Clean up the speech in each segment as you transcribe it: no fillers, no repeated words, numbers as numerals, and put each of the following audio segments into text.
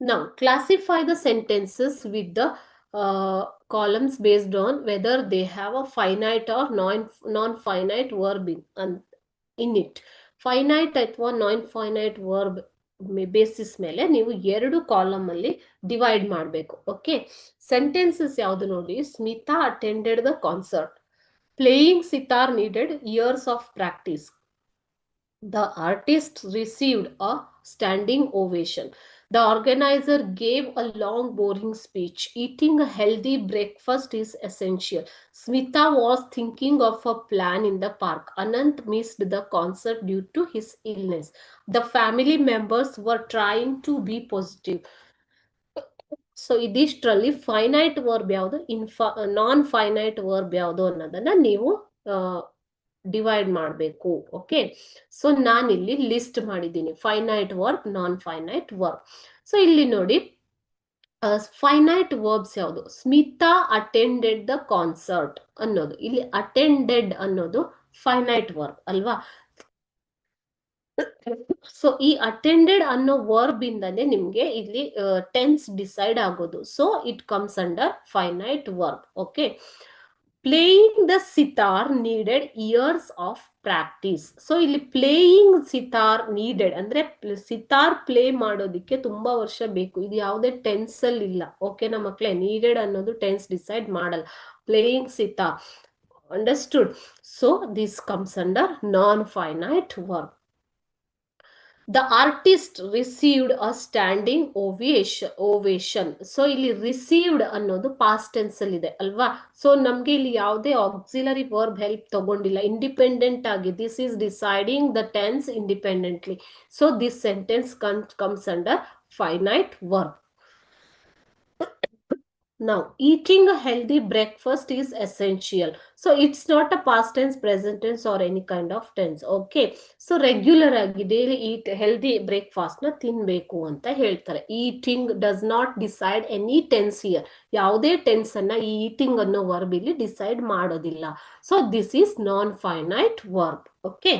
Now, classify the sentences with the columns based on whether they have a finite or non-finite verb in it. Finite ಅಥವಾ ನಾನ್ finite verb basis ಮೇಲೆ ನೀವು 2 column ಅಲ್ಲಿ divide ಮಾಡಬೇಕು. Okay, sentences ಯಾವುದು ನೋಡಿ. Smita attended the concert. Playing sitar needed years of practice. The artist received a standing ovation. The organizer gave a long, boring speech. Eating a healthy breakfast is essential. Smita was thinking of a plan in the park. Anant missed the concert due to his illness. The family members were trying to be positive. So ಇದಿಷ್ಟರಲ್ಲಿ finite verb ಯಾವುದು, non finite verb ಯಾವುದು ಅನ್ನೋದನ್ನ ನೀವು divide ಮಾಡಬೇಕು. Okay, so ನಾನಿಲ್ಲಿ list ಮಾಡಿದ್ದೀನಿ finite verb, non finite verb. So ಇಲ್ಲಿ ನೋಡಿ, ಫೈನೈಟ್ ವರ್ಬ್ಸ್ ಯಾವುದು. ಸ್ಮಿತಾ ಅಟೆಂಡೆಡ್ ದ ಕಾನ್ಸರ್ಟ್ ಅನ್ನೋದು, ಇಲ್ಲಿ ಅಟೆಂಡೆಡ್ ಅನ್ನೋದು ಫೈನೈಟ್ ವರ್ಬ್ ಅಲ್ವಾ. ಸೊ ಈ ಅಟೆಂಡೆಡ್ ಅನ್ನೋ ವರ್ಬ್ ಇಂದಾನೆ ನಿಮ್ಗೆ ಇಲ್ಲಿ ಟೆನ್ಸ್ ಡಿಸೈಡ್ ಆಗೋದು. So it comes under finite verb. Okay, playing the sitar needed years of practice. So ಇಲ್ಲಿ ಪ್ಲೇಯಿಂಗ್ ಸಿತಾರ್ ನೀಡೆಡ್ ಅಂದ್ರೆ ಸಿತಾರ್ ಪ್ಲೇ ಮಾಡೋದಿಕ್ಕೆ ತುಂಬಾ ವರ್ಷ ಬೇಕು. ಇದು ಯಾವುದೇ ಟೆನ್ಸ್ ಅಲ್ಲಿ ಇಲ್ಲ. ಓಕೆನಾ ಮಕ್ಳೇ, ನೀಡೆಡ್ ಅನ್ನೋದು ಟೆನ್ಸ್ ಡಿಸೈಡ್ ಮಾಡಲ್ಲ. Playing sitar, understood. So this comes under non finite verb. The artist received a standing ovation. So ಇಲ್ಲಿ ರಿಸೀವ್ಡ್ ಅನ್ನೋದು ಪಾಸ್ಟ್ ಟೆನ್ಸ್ ಅಲ್ಲಿ ಇದೆ ಅಲ್ವಾ. ಸೊ ನಮ್ಗೆ ಇಲ್ಲಿ ಯಾವುದೇ ಆಕ್ಸಿಲರಿ ವರ್ಬ್ ಹೆಲ್ಪ್ ತಗೊಂಡಿಲ್ಲ, ಇಂಡಿಪೆಂಡೆಂಟ್ ಆಗಿ this is deciding the tense independently. So this sentence comes under finite verb. Now, eating a healthy breakfast is essential. So it's not a past tense, present tense or any kind of tense. Okay, so regular agi daily eat healthy breakfast na ತಿನ್ಬೇಕು ಅಂತ ಹೇಳ್ತಾರೆ. Eating does not decide any tense here. ಯಾವುದೇ tense ಅನ್ನ ಈ eating ಅನ್ನೋ verb ಇಲ್ಲಿ decide ಮಾಡೋದಿಲ್ಲ. So this is non finite verb. Okay,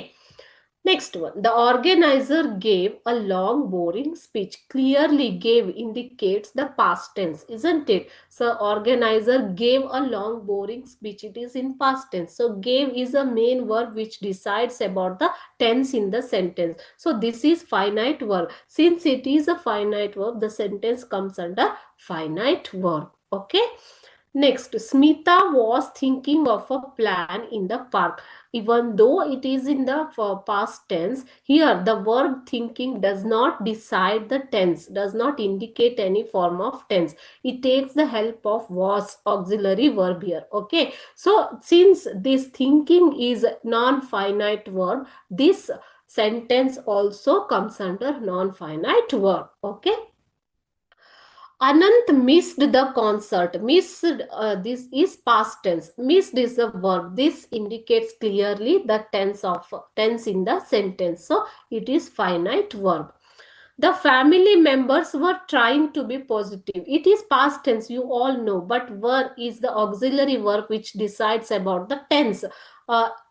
next one. The organizer gave a long, boring speech. Clearly, gave indicates the past tense, isn't it? So, organizer gave a long, boring speech. It is in past tense. So, gave is a main verb which decides about the tense in the sentence. So, this is finite verb. Since it is a finite verb, the sentence comes under finite verb. Okay. Next, Smita was thinking of a plan in the park. Even though it is in the past tense, here the verb thinking does not decide the tense, does not indicate any form of tense. It takes the help of was auxiliary verb here. Okay, so since this thinking is non-finite verb, this sentence also comes under non-finite verb. Okay, Anant missed the concert. Missed, this is past tense. Missed is a verb. This indicates clearly the tense in the sentence. So it is finite verb. The family members were trying to be positive. It is past tense, you all know, but were is the auxiliary verb which decides about the tense.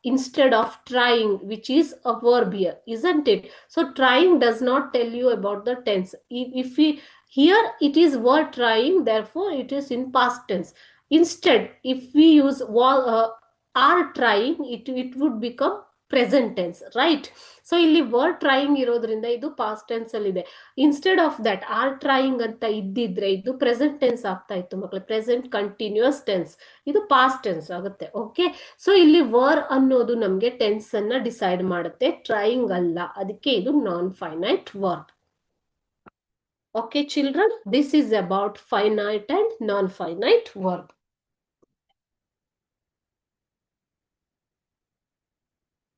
Instead of trying, which is a verb here, isn't it? So trying does not tell you about the tense. If we here it is were trying, therefore it is in past tense. Instead, if we use are trying, it would become present tense, right? So ಇಲ್ಲಿ were trying ಇರೋದ್ರಿಂದ ಇದು past tense ಅಲ್ಲಿ ಇದೆ. Instead of that are trying ಅಂತ ಇದ್ದಿದ್ರೆ ಇದು present tense ಆಗ್ತಾ ಇತ್ತು ಮಕ್ಕಳು. present continuous tense, ಇದು past tense ಆಗುತ್ತೆ. ಓಕೆ, ಸೊ ಇಲ್ಲಿ were ಅನ್ನೋದು ನಮ್ಗೆ ಟೆನ್ಸ್ ಅನ್ನ ಡಿಸೈಡ್ ಮಾಡುತ್ತೆ, ಟ್ರೈಯಿಂಗ್ ಅಲ್ಲ. ಅದಕ್ಕೆ ಇದು non finite verb. Okay, children, this is about finite and non-finite verb.